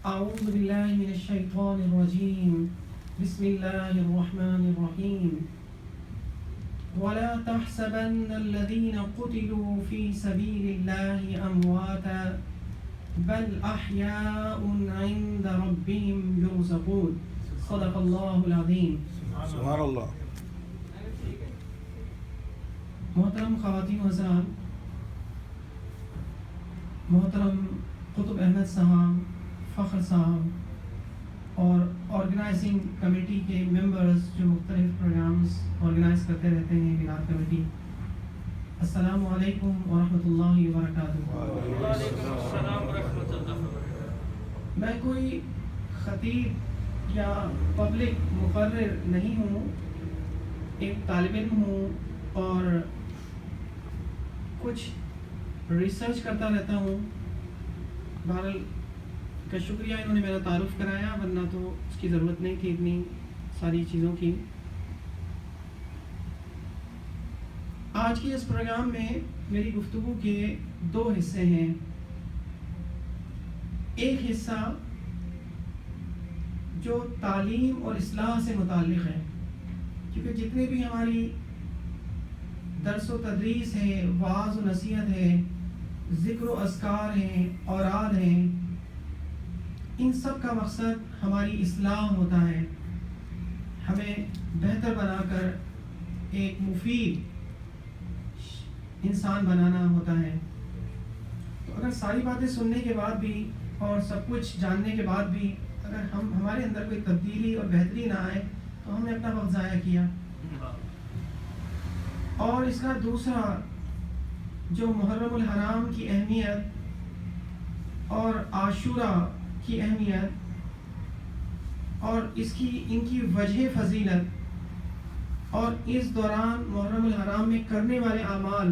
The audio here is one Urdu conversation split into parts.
أعوذ بالله من الشيطان الرجيم بسم الله الرحمن الرحيم ولا تحسبن الذين قتلوا في سبيل الله أمواتا بل أحياء عند ربهم يرزقون صدق الله العظيم. سبحان اللہ. محترم خواتین و حضرات، محترم قطب احمد صاحب، فخر صاحب اور آرگنائزنگ کمیٹی کے ممبرز جو مختلف پروگرامز آرگنائز کرتے رہتے ہیں میلاد کمیٹی، السلام علیکم ورحمۃ اللہ وبرکاتہ. میں کوئی خطیب یا پبلک مقرر نہیں ہوں، ایک طالب علم ہوں اور کچھ ریسرچ کرتا رہتا ہوں. بہرحال کا شکریہ انہوں نے میرا تعارف کرایا، ورنہ تو اس کی ضرورت نہیں تھی اتنی ساری چیزوں کی. آج کے اس پروگرام میں میری گفتگو کے دو حصے ہیں. ایک حصہ جو تعلیم اور اصلاح سے متعلق ہے، کیونکہ جتنے بھی ہماری درس و تدریس ہے، وعظ و نصیحت ہے، ذکر و اذکار ہیں، اوراد ہیں، ان سب کا مقصد ہماری اصلاح ہوتا ہے، ہمیں بہتر بنا کر ایک مفید انسان بنانا ہوتا ہے. تو اگر ساری باتیں سننے کے بعد بھی اور سب کچھ جاننے کے بعد بھی اگر ہمارے اندر کوئی تبدیلی اور بہتری نہ آئے تو ہم نے اپنا وقت ضائع کیا. اور اس کا دوسرا جو محرم الحرام کی اہمیت اور عاشوراء کی اہمیت اور ان کی وجہ فضیلت اور اس دوران محرم الحرام میں کرنے والے اعمال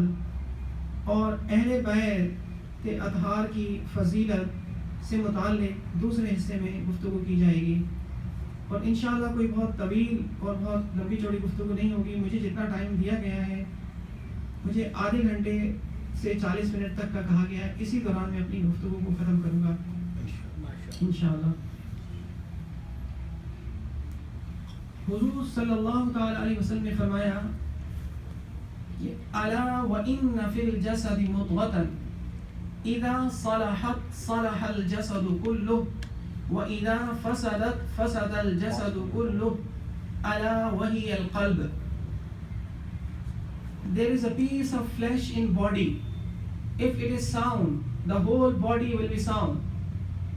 اور اہل بیت اطہار کی فضیلت سے متعلق دوسرے حصے میں گفتگو کی جائے گی. اور انشاءاللہ کوئی بہت طویل اور بہت لمبی چوڑی گفتگو نہیں ہوگی. مجھے جتنا ٹائم دیا گیا ہے، مجھے آدھے گھنٹے سے 40 منٹ تک کا کہا گیا ہے، اسی دوران میں اپنی گفتگو کو ختم کروں گا انشاءاللہ. حضور صلی اللہ تعالی علیہ وسلم نے فرمایا کہ الا وان فی الجسد مضغۃ اذا صلحت صلح الجسد كله واذا فسدت فسد الجسد كله الا وهي القلب. There is a piece of flesh in body. If it is sound, the whole body will be sound.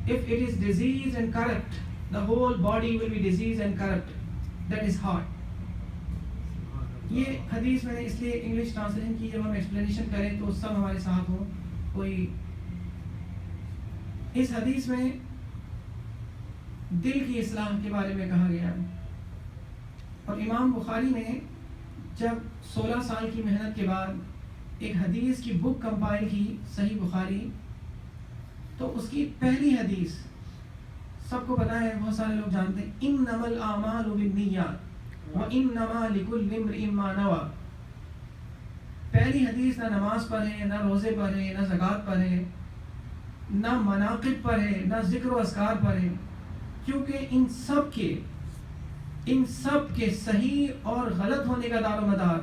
If it is diseased and corrupt, the whole body will be diseased and corrupt. That is heart. یہ حدیث میں نے اس لیے انگلش ٹرانسلیشن کی، جب ہم ایکسپلینیشن کریں تو سب ہمارے ساتھ ہوں. کوئی اس حدیث میں دل کی اصلاح کے بارے میں کہا گیا ہے. اور امام بخاری نے جب 16 سال کی محنت کے بعد ایک حدیث کی بک کمپائل کی، صحیح بخاری، تو اس کی پہلی حدیث سب کو پتہ ہے، بہت سارے لوگ جانتے ہیں، انما الاعمال بالنیات وانما لکل امرئ ما نوى. پہلی حدیث نہ نماز پر ہے، نہ روزے پر ہے، نہ زکوٰۃ پر ہے، نہ مناقب پر ہے، نہ ذکر و اذکار پر ہے، کیونکہ ان سب کے صحیح اور غلط ہونے کا دار و مدار،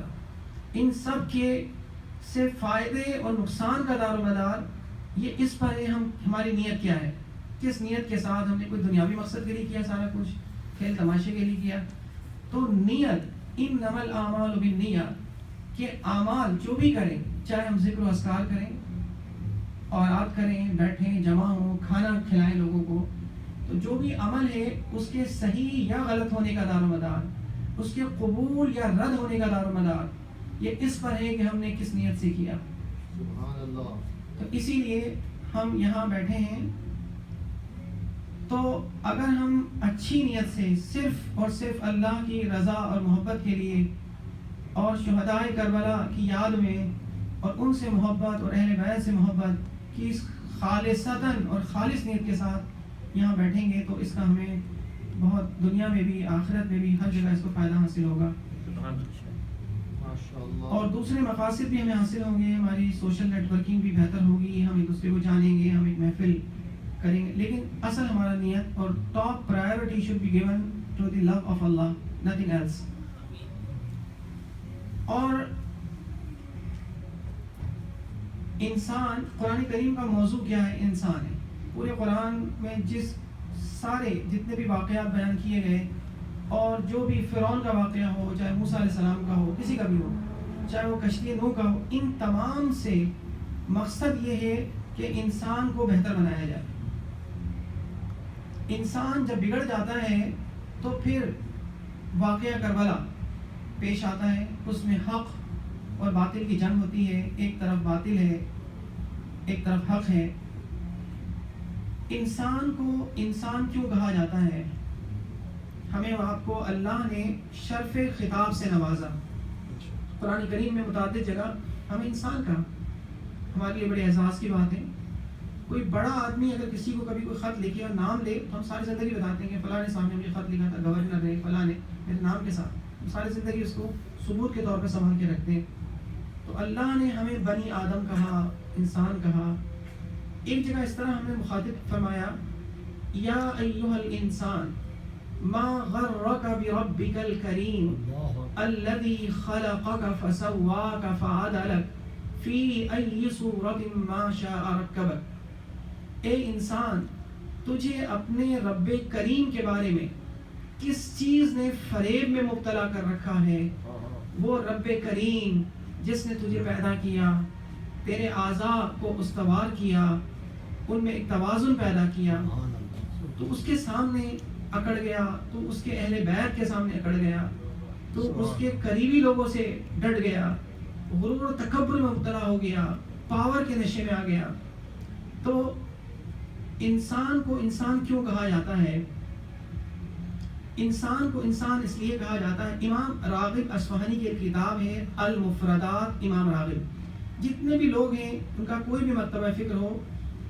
ان سب کے سے فائدے اور نقصان کا دار و مدار یہ اس پر ہے ہماری نیت کیا ہے، کس نیت کے ساتھ ہم نے کوئی دنیاوی مقصد کے لیے کیا، سارا کچھ کھیل تماشے کے لیے کیا. تو نیت، انما الاعمال بالنیات، کہ اعمال جو بھی کریں، چاہے ہم ذکر و اذکار کریں، اوراد کریں، بیٹھیں، جمع ہوں، کھانا کھلائیں لوگوں کو، تو جو بھی عمل ہے اس کے صحیح یا غلط ہونے کا دار و مدار، اس کے قبول یا رد ہونے کا دار و مدار یہ اس پر ہے کہ ہم نے کس نیت سے کیا. سبحان اللہ. تو اسی لیے ہم یہاں بیٹھے ہیں. تو اگر ہم اچھی نیت سے صرف اور صرف اللہ کی رضا اور محبت کے لیے اور شہدائے کربلا کی یاد میں اور ان سے محبت اور اہل بیت سے محبت کی خالصتاً اور خالص نیت کے ساتھ یہاں بیٹھیں گے تو اس کا ہمیں بہت دنیا میں بھی آخرت میں بھی ہر جگہ اس کو فائدہ حاصل ہوگا. اور دوسرے مقاصد بھی ہمیں حاصل ہوں گے. ہماری سوشل نیٹ ورکنگ بھی بہتر ہوگی, ہم ایک دوسرے کو جانیں گے, ہم ایک محفل کریں گے. لیکن اصل ہمارا نیت اور top priority should be given to the love of Allah, nothing else. اور انسان, قرآن کریم کا موضوع کیا ہے؟ انسان ہے. پورے قرآن میں جتنے بھی واقعات بیان کیے گئے, اور جو بھی فرعون کا واقعہ ہو, چاہے موسیٰ علیہ السلام کا ہو, کسی کا بھی ہو, چاہے وہ کشتی نوح کا ہو, ان تمام سے مقصد یہ ہے کہ انسان کو بہتر بنایا جائے. انسان جب بگڑ جاتا ہے تو پھر واقعہ کربلا پیش آتا ہے. اس میں حق اور باطل کی جنگ ہوتی ہے. ایک طرف باطل ہے, ایک طرف حق ہے. انسان کو انسان کیوں کہا جاتا ہے؟ ہمیں آپ کو اللہ نے شرف خطاب سے نوازا. قرآن کریم میں متعدد جگہ ہمیں انسان کہا. ہمارے لیے بڑے اعزاز کی بات ہے. کوئی بڑا آدمی اگر کسی کو کبھی کوئی خط لکھے اور نام لے تو ہم ساری زندگی بتاتے ہیں کہ فلاں نے صاحب نے مجھے خط لکھا تھا, گورنر نے, فلاں نے, میرے نام کے ساتھ. ہم ساری زندگی اس کو ثبوت کے طور پہ سنبھال کے رکھتے ہیں. تو اللہ نے ہمیں بنی آدم کہا, انسان کہا. ایک جگہ اس طرح ہمیں مخاطب فرمایا, یا ایھا الانسان ما غرک بربک الکریم الذی خلقک فسواک فعدلک فی ای صورت ما شاء رکبک. اے انسان, تجھے اپنے رب کریم کے بارے میں کس چیز نے فریب میں مبتلا کر رکھا ہے؟ وہ رب کریم جس نے تجھے پیدا کیا, تیرے اعضاء کو استوار کیا, ان میں ایک توازن پیدا کیا, تو اس کے سامنے اکڑ گیا, تو اس کے اہل بیت کے سامنے اکڑ گیا, تو اس کے قریبی لوگوں سے ڈٹ گیا, غرور و تکبر میں مبتلا ہو گیا, پاور کے نشے میں آ گیا. تو انسان کو انسان کیوں کہا جاتا ہے؟ انسان کو انسان اس لیے کہا جاتا ہے. امام راغب اصفہانی کی ایک کتاب ہے المفردات امام راغب. جتنے بھی لوگ ہیں ان کا کوئی بھی مرتبہ فکر ہو,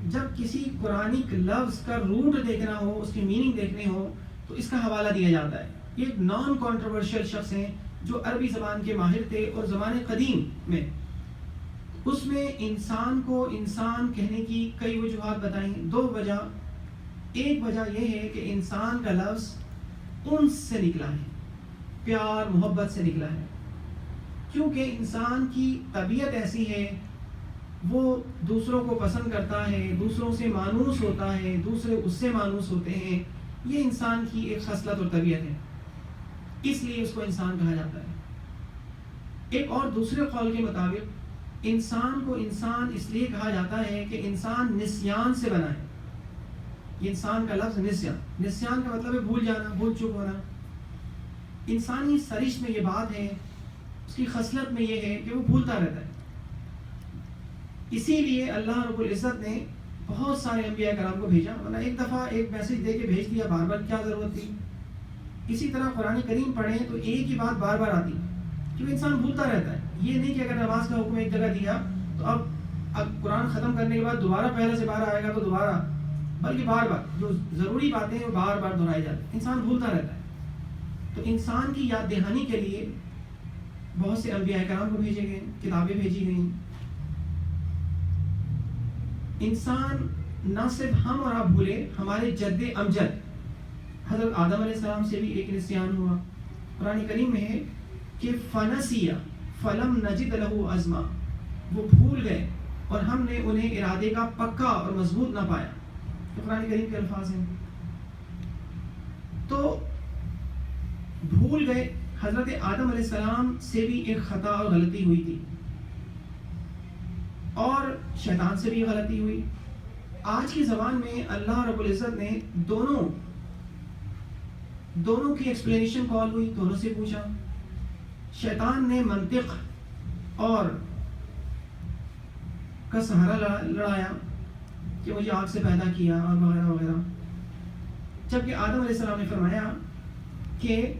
جب کسی قرآنک لفظ کا روٹ دیکھنا ہو, اس کی میننگ دیکھنے ہو, تو اس کا حوالہ دیا جاتا ہے. یہ ایک نان کانٹروورشل شخص ہیں جو عربی زبان کے ماہر تھے, اور زبان قدیم میں اس میں انسان کو انسان کہنے کی کئی وجوہات بتائیں. 2 وجہ. ایک وجہ یہ ہے کہ انسان کا لفظ انس سے نکلا ہے, پیار محبت سے نکلا ہے. کیونکہ انسان کی طبیعت ایسی ہے, وہ دوسروں کو پسند کرتا ہے, دوسروں سے مانوس ہوتا ہے, دوسرے اس سے مانوس ہوتے ہیں. یہ انسان کی ایک خصلت اور طبیعت ہے, اس لیے اس کو انسان کہا جاتا ہے. ایک اور دوسرے قول کے مطابق انسان کو انسان اس لیے کہا جاتا ہے کہ انسان نسیان سے بنا ہے. یہ انسان کا لفظ نسیان کا مطلب ہے بھول جانا, بھول چک ہونا. انسانی سرشت میں یہ بات ہے, اس کی خصلت میں یہ ہے کہ وہ بھولتا رہتا ہے. اسی لیے اللہ رب العزت نے بہت سارے انبیاء کرام کو بھیجا, ورنہ ایک دفعہ ایک میسج دے کے بھیج دیا, بار بار کیا ضرورت تھی. اسی طرح قرآن کریم پڑھیں تو ایک ہی بات بار بار آتی, کیونکہ انسان بھولتا رہتا ہے. یہ نہیں کہ اگر نماز کا حکم ایک جگہ دیا تو اب قرآن ختم کرنے کے بعد دوبارہ پہلے سے بار آئے گا تو دوبارہ, بلکہ بار بار جو ضروری باتیں ہیں وہ بار بار دہرائی جاتی. انسان بھولتا رہتا ہے. تو انسان کی یاد دہانی کے لیے بہت سے انبیاء کرام کو بھیجے گئے, کتابیں بھیجی گئیں. انسان نہ صرف ہم اور آپ بھولے, ہمارے جد امجد حضرت آدم علیہ السلام سے بھی ایک نسیان ہوا. قرآن کریم میں ہے کہ فنسیا فلم نجد لہ عزما, وہ بھول گئے اور ہم نے انہیں ارادے کا پکا اور مضبوط نہ پایا. تو قرآن کریم کے الفاظ ہیں. تو بھول گئے. حضرت آدم علیہ السلام سے بھی ایک خطا اور غلطی ہوئی تھی, اور شیطان سے بھی غلطی ہوئی. آج کی زبان میں اللہ رب العزت نے دونوں کی ایکسپلینیشن کال ہوئی, دونوں سے پوچھا. شیطان نے منطق اور کا سہارا لڑایا کہ مجھے آگ سے پیدا کیا اور وغیرہ وغیرہ, جبکہ آدم علیہ السلام نے فرمایا کہ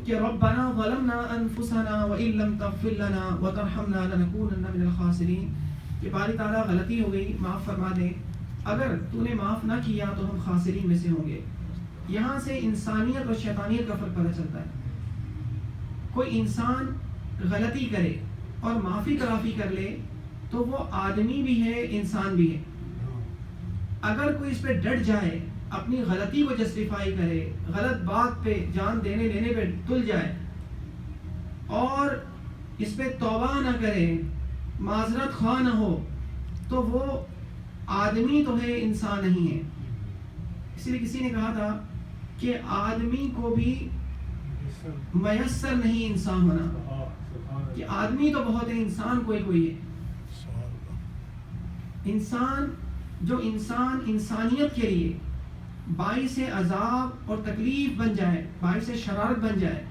ربنا ظلمنا انفسنا وان لم تغفر لنا وترحمنا لنكونن من الخاسرین, کہ باری تعالیٰ غلطی ہو گئی, معاف فرما دے, اگر تو نے معاف نہ کیا تو ہم خاسرین میں سے ہوں گے. یہاں سے انسانیت اور شیطانیت کا فرق پتہ چلتا ہے. کوئی انسان غلطی کرے اور معافی تلافی کر لے تو وہ آدمی بھی ہے, انسان بھی ہے. اگر کوئی اس پہ ڈٹ جائے، اپنی غلطی کو جسٹیفائی کرے، غلط بات پہ جان دینے لینے پہ تل جائے اور اس پہ توبہ نہ کرے، معذرت خواہ نہ ہو، تو وہ آدمی تو ہے، انسان نہیں ہے. اسی لیے کسی نے کہا تھا کہ آدمی کو بھی میسر نہیں انسان ہونا، کہ آدمی تو بہت ہے، انسان کوئی ہے. انسان جو انسانیت کے لیے باعث عذاب اور تکلیف بن جائے، باعث شرارت بن جائے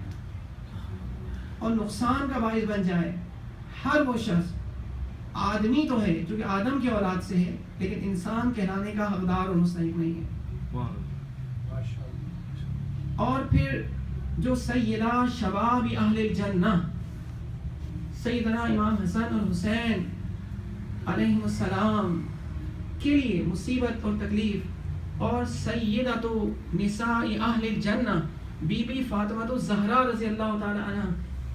اور نقصان کا باعث بن جائے، ہر وہ شخص آدمی تو ہے جو کہ آدم کے اولاد سے ہے، لیکن انسان کہلانے کا حقدار اور مستحق نہیں ہے. اور پھر جو سیدہ شباب اہل الجنہ سیدنا امام حسن اور حسین علیہ السلام کے لیے مصیبت اور تکلیف، اور سیدۃ نساء اہل الجنہ بی بی فاطمہ الزہرا رضی اللہ تعالی عنہ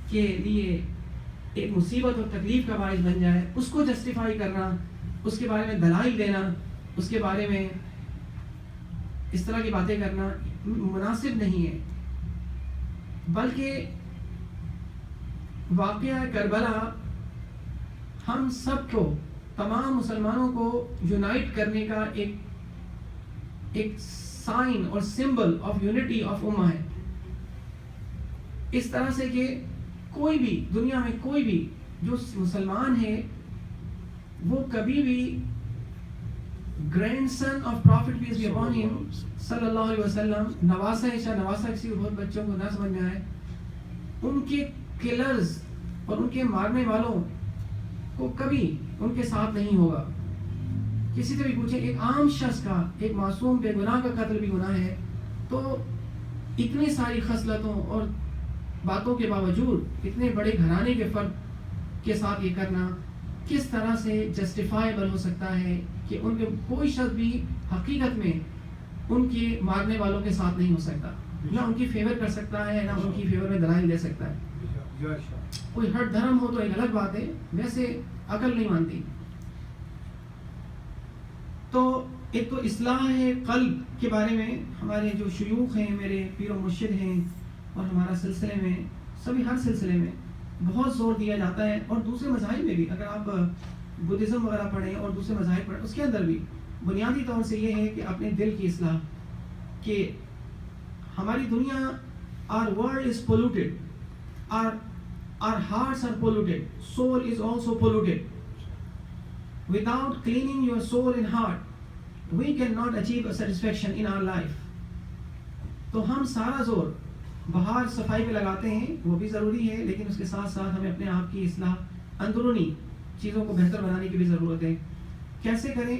کے لیے ایک مصیبت اور تکلیف کا باعث بن جائے، اس کو جسٹیفائی کرنا، اس کے بارے میں دلائل دینا، اس کے بارے میں اس طرح کی باتیں کرنا مناسب نہیں ہے. بلکہ واقعہ کربلا ہم سب کو، تمام مسلمانوں کو یونائٹ کرنے کا ایک سائن اور سمبل آف یونٹی آف امہ ہے. اس طرح سے کہ کوئی بھی دنیا میں کوئی بھی جو مسلمان ہے وہ کبھی بھی grandson of prophet peace be upon him صلی اللہ علیہ وسلم، نواسہ کسی بہت بچوں کو نہ سمجھ میں آئے، ان کے کلرز اور ان کے مارنے والوں کو کبھی ان کے ساتھ نہیں ہوگا. کسی سے بھی پوچھیں، ایک عام شخص کا، ایک معصوم بے گناہ کا قتل بھی گناہ ہے، تو اتنی ساری خصلتوں اور باتوں کے باوجود اتنے بڑے گھرانے کے فرد کے ساتھ یہ کرنا کس طرح سے جسٹیفائیبل ہو سکتا ہے کہ ان کے کوئی شخص بھی حقیقت میں ان کے مارنے والوں کے ساتھ نہیں ہو سکتا، نہ ان کی فیور کر سکتا ہے، نہ ان کی فیور میں دلائل دے سکتا ہے. کوئی ہر دھرم ہو تو ایک الگ بات ہے، ویسے عقل نہیں مانتی. تو ایک تو اصلاح ہے قلب کے بارے میں ہمارے جو شیوخ ہیں، میرے پیر و مرشد ہیں، اور ہمارا سلسلے میں سبھی ہر سلسلے میں بہت زور دیا جاتا ہے. اور دوسرے مذاہب میں بھی، اگر آپ بدھزم وغیرہ پڑھیں اور دوسرے مذاہب پڑھیں، اس کے اندر بھی بنیادی طور سے یہ ہے کہ اپنے دل کی اصلاح. کہ ہماری دنیا، our world is polluted, our hearts are polluted, soul is also polluted. Without cleaning your soul and heart, we cannot achieve a satisfaction in our life. تو ہم سارا زور باہر صفائی پہ لگاتے ہیں، وہ بھی ضروری ہے، لیکن اس کے ساتھ ساتھ ہمیں اپنے آپ کی اصلاح، اندرونی چیزوں کو بہتر بنانے کی بھی ضرورت ہے. کیسے کریں؟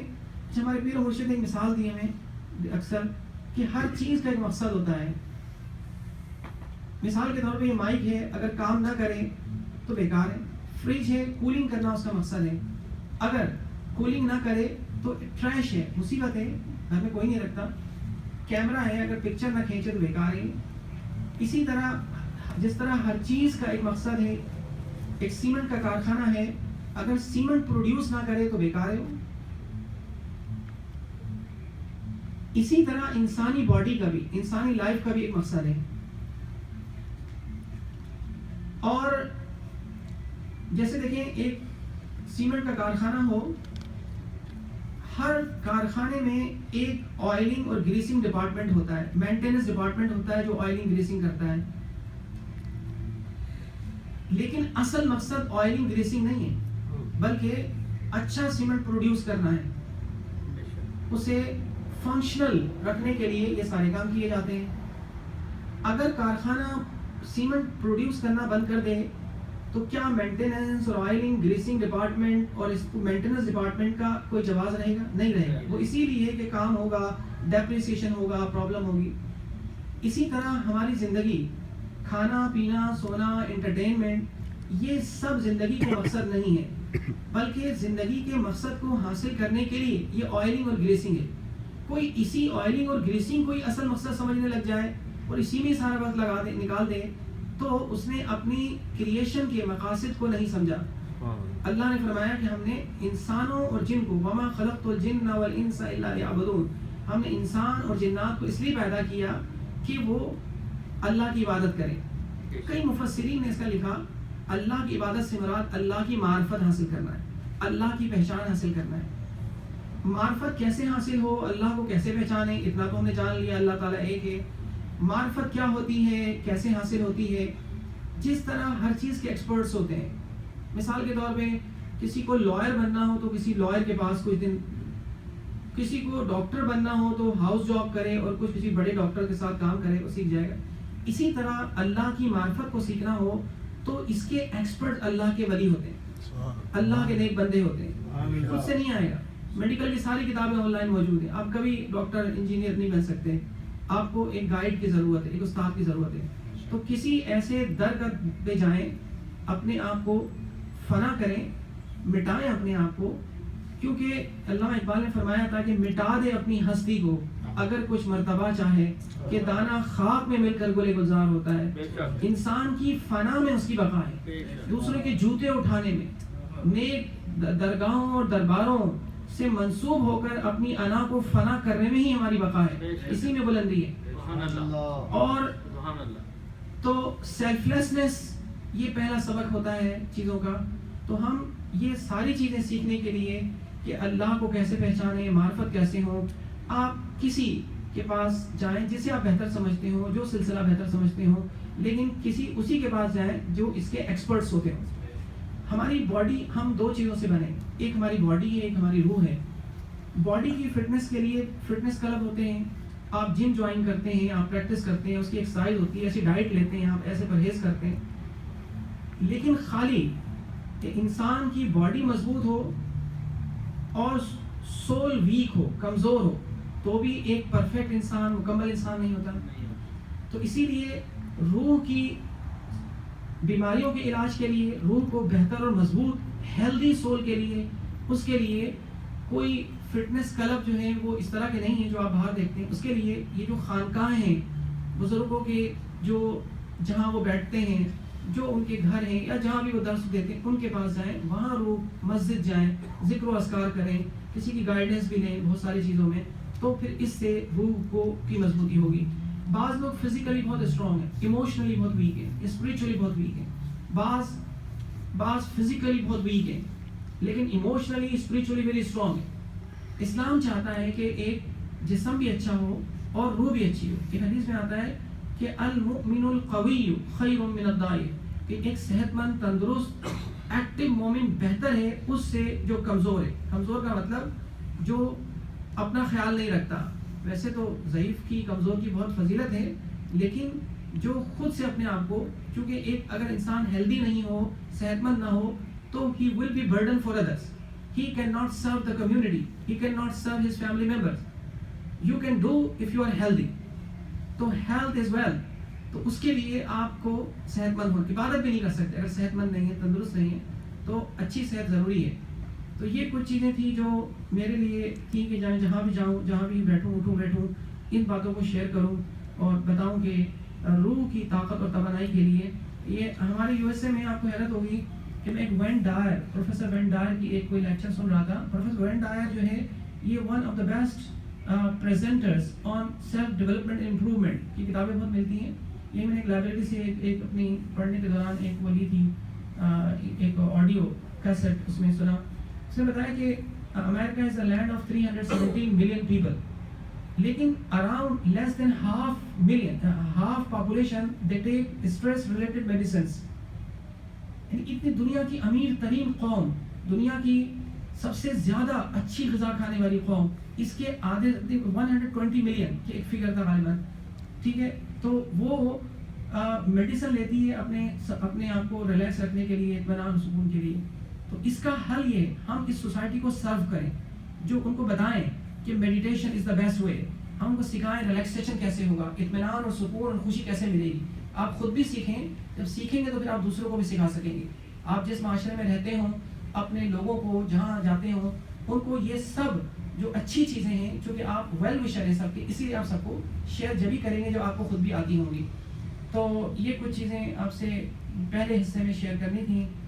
ہمارے پیر و مرشد نے ایک مثال دی ہمیں اکثر کہ ہر چیز کا ایک مقصد ہوتا ہے. مثال کے طور پہ یہ مائک ہے، اگر کام نہ کرے تو بیکار ہے. فریج ہے، کولنگ کرنا اس کا مقصد ہے، اگر کولنگ نہ کرے تو ٹریش ہے، مصیبت ہے، گھر میں کوئی نہیں رکھتا. کیمرہ ہے، اگر پکچر نہ کھینچے تو بیکار ہے. اسی طرح جس طرح ہر چیز کا ایک مقصد ہے. ایک سیمنٹ کا کارخانہ ہے، اگر سیمنٹ پروڈیوس نہ کرے تو بیکار ہے. اسی طرح انسانی باڈی کا بھی، انسانی لائف کا بھی ایک مقصد ہے. اور جیسے دیکھیں، ایک سیمنٹ کا کارخانہ ہو، ہر کارخانے میں ایک آئلنگ اور گریسنگ ڈپارٹمنٹ ہوتا ہے، مینٹیننس ڈپارٹمنٹ ہوتا ہے جو آئلنگ گریسنگ کرتا ہے. لیکن اصل مقصد آئلنگ گریسنگ نہیں ہے، بلکہ اچھا سیمنٹ پروڈیوس کرنا ہے. اسے فنکشنل رکھنے کے لیے یہ سارے کام کیے جاتے ہیں. اگر کارخانہ سیمنٹ پروڈیوس کرنا بند کر دے تو کیا مینٹیننس اور آئلنگ گریسنگ ڈپارٹمنٹ اور اس مینٹیننس ڈپارٹمنٹ کا کوئی جواز رہے گا؟ نہیں رہے گا. وہ اسی لیے کہ کام ہوگا، ڈیپریسیشن ہوگا، پرابلم ہوگی. اسی طرح ہماری زندگی، کھانا پینا، سونا، انٹرٹینمنٹ، یہ سب زندگی کا مقصد نہیں ہے، بلکہ زندگی کے مقصد کو حاصل کرنے کے لیے یہ آئلنگ اور گریسنگ ہے. کوئی اسی آئلنگ اور گریسنگ کو ہی اصل مقصد سمجھنے لگ جائے اور اسی میں سارا وقت نکال دے تو اس نے اپنی کریشن کے مقاصد کو نہیں سمجھا. اللہ نے فرمایا کہ ہم نے انسانوں اور جن کو وما خلقت الجن والانس الا لیعبدون، ہم نے انسان اور جنات کو اس لیے پیدا کیا کہ وہ اللہ کی عبادت کریں. کئی مفسرین نے اس کا لکھا اللہ کی عبادت سے مراد اللہ کی معرفت حاصل کرنا ہے، اللہ کی پہچان حاصل کرنا ہے. معرفت کیسے حاصل ہو، اللہ کو کیسے پہچانیں؟ اتنا تو ہم نے جان لیا اللہ تعالیٰ ایک ہے. معرفت کیا ہوتی ہے، کیسے حاصل ہوتی ہے؟ جس طرح ہر چیز کے ایکسپرٹس ہوتے ہیں. مثال کے طور پہ کسی کو لائر بننا ہو تو کسی لائر کے پاس کچھ دن، کسی کو ڈاکٹر بننا ہو تو ہاؤس جاب کرے اور کسی بڑے ڈاکٹر کے ساتھ کام کرے، وہ سیکھ جائے گا. اسی طرح اللہ کی معرفت کو سیکھنا ہو تو اس کے ایکسپرٹ اللہ کے ولی ہوتے ہیں، اللہ کے نیک بندے ہوتے ہیں. خود سے نہیں آئے گا. میڈیکل کی ساری کتابیں آن لائن موجود ہیں. آپ کبھی ڈاکٹر انجینئر نہیں بن سکتے، آپ کو ایک گائیڈ کی ضرورت ہے، ایک استاد کی ضرورت ہے. تو کسی ایسے در پہ جائیں، اپنے آپ کو فنا کریں، مٹائیں اپنے آپ کو، کیونکہ علامہ اقبال نے فرمایا تھا کہ مٹا دے اپنی ہستی کو اگر کچھ مرتبہ چاہے، کہ دانہ خاک میں مل کر گلے گلزار ہوتا ہے. انسان کی فنا میں اس کی بقا ہے، دوسرے کے جوتے اٹھانے میں، نیک درگاہوں اور درباروں سے منسوب ہو کر اپنی انا کو فنا کرنے میں ہی ہماری بقا ہے، اسی میں بلندی ہے. اور تو سیلف لیسنس یہ پہلا سبق ہوتا ہے چیزوں کا. تو ہم یہ ساری چیزیں سیکھنے کے لیے کہ اللہ کو کیسے پہچانیں، معرفت کیسے ہو، آپ کسی کے پاس جائیں جسے آپ بہتر سمجھتے ہو، جو سلسلہ بہتر سمجھتے ہو، لیکن اسی کے پاس جائیں جو اس کے ایکسپرٹس ہوتے ہوں. ہماری باڈی، ہم دو چیزوں سے بنے، ایک ہماری باڈی ہے، ایک ہماری روح ہے. باڈی کی فٹنس کے لیے فٹنس کلب ہوتے ہیں، آپ جم جوائن کرتے ہیں، آپ پریکٹس کرتے ہیں، اس کی ایکسرسائز ہوتی ہے، ایسی ڈائٹ لیتے ہیں، آپ ایسے پرہیز کرتے ہیں. لیکن خالی کہ انسان کی باڈی مضبوط ہو اور سول ویک ہو، کمزور ہو، تو بھی ایک پرفیکٹ انسان، مکمل انسان نہیں ہوتا. تو اسی لیے روح کی بیماریوں کے علاج کے لیے، روح کو بہتر اور مضبوط ہیلدی سول کے لیے، اس کے لیے کوئی فٹنس کلب جو ہیں وہ اس طرح کے نہیں ہیں جو آپ باہر دیکھتے ہیں. اس کے لیے یہ جو خانقاہیں ہیں بزرگوں کے، جو جہاں وہ بیٹھتے ہیں، جو ان کے گھر ہیں یا جہاں بھی وہ درس دیتے ہیں، ان کے پاس جائیں، وہاں روح مسجد جائیں، ذکر و اذکار کریں، کسی کی گائیڈنس بھی لیں بہت ساری چیزوں میں. تو پھر اس سے روح کی مضبوطی ہوگی. بعض لوگ فزیکلی بہت اسٹرانگ ہیں، ایموشنلی بہت ویک ہیں، اسپریچولی بہت ویک ہیں. بعض فزیکلی بہت ویک ہیں لیکن ایموشنلی اسپریچولی ویری اسٹرانگ ہیں. اسلام چاہتا ہے کہ ایک جسم بھی اچھا ہو اور روح بھی اچھی ہو. ایک حدیث میں آتا ہے کہ المؤمن القوی خیر من الضعیف، کہ ایک صحت مند، تندرست، ایکٹیو مومن بہتر ہے اس سے جو کمزور ہے. کمزور کا مطلب جو اپنا خیال نہیں رکھتا. ویسے تو ضعیف کی، کمزور کی بہت فضیلت ہے، لیکن جو خود سے اپنے آپ کو، چونکہ ایک اگر انسان ہیلدی نہیں ہو، صحت مند نہ ہو، تو he will be burden for others. He cannot serve the community. He cannot serve his family members. You can do if you are healthy. تو health is wealth. تو اس کے لیے آپ کو صحت مند ہو، عبادت بھی نہیں کر سکتے اگر صحت مند نہیں ہے، تندرست نہیں ہے. تو اچھی صحت ضروری ہے. تو یہ کچھ چیزیں تھیں جو میرے لیے تھیں کہ جہاں بھی جاؤں، جہاں بھی بیٹھوں، ان باتوں کو شیئر کروں اور بتاؤں کہ روح کی طاقت اور توانائی کے لیے. یہ ہمارے یو ایس اے میں آپ کو حیرت ہوگی کہ میں ایک وین ڈائر، پروفیسر وین ڈائر کی ایک کوئی لیکچر سن رہا تھا. پروفیسر وین ڈائر جو ہے یہ one of the best presenters on self development improvement کی کتابیں بہت ملتی ہیں. یہ میں نے ایک لائبریری سے ایک اپنی پڑھنے کے دوران ایک وہ لی تھی، ایک آڈیو کیسٹ اس میں سنا. اس نے بتایا کہ امریکہ از اے لینڈ آف 317 ملین پیپل، لیکن around less than half population they take stress related medicines. یعنی اتنی دنیا کی امیر ترین قوم، دنیا کی سب سے زیادہ اچھی غذا کھانے والی قوم، اس کے آدھے 120 ملین کے ایک فگر تھا غالباً، ٹھیک ہے. تو وہ میڈیسن لیتی ہے اپنے آپ کو ریلیکس رکھنے کے لیے، اطمینان و سکون کے لیے. تو اس کا حل یہ ہم اس سوسائٹی کو سرو کریں، جو ان کو بتائیں کہ meditation is the best way. ہم کو سکھائیں ریلیکسیشن کیسے ہوگا، اطمینان اور سکون اور خوشی کیسے ملے گی. آپ خود بھی سیکھیں، جب سیکھیں گے تو پھر آپ دوسروں کو بھی سکھا سکیں گے. آپ جس معاشرے میں رہتے ہوں، اپنے لوگوں کو جہاں جاتے ہوں، ان کو یہ سب جو اچھی چیزیں ہیں، چونکہ آپ ویل وشر ہیں سب کے، اسی لیے آپ سب کو شیئر جبھی کریں گے جب آپ کو خود بھی آتی ہوں گی. تو یہ کچھ چیزیں آپ سے پہلے حصے میں شیئر کرنی تھیں.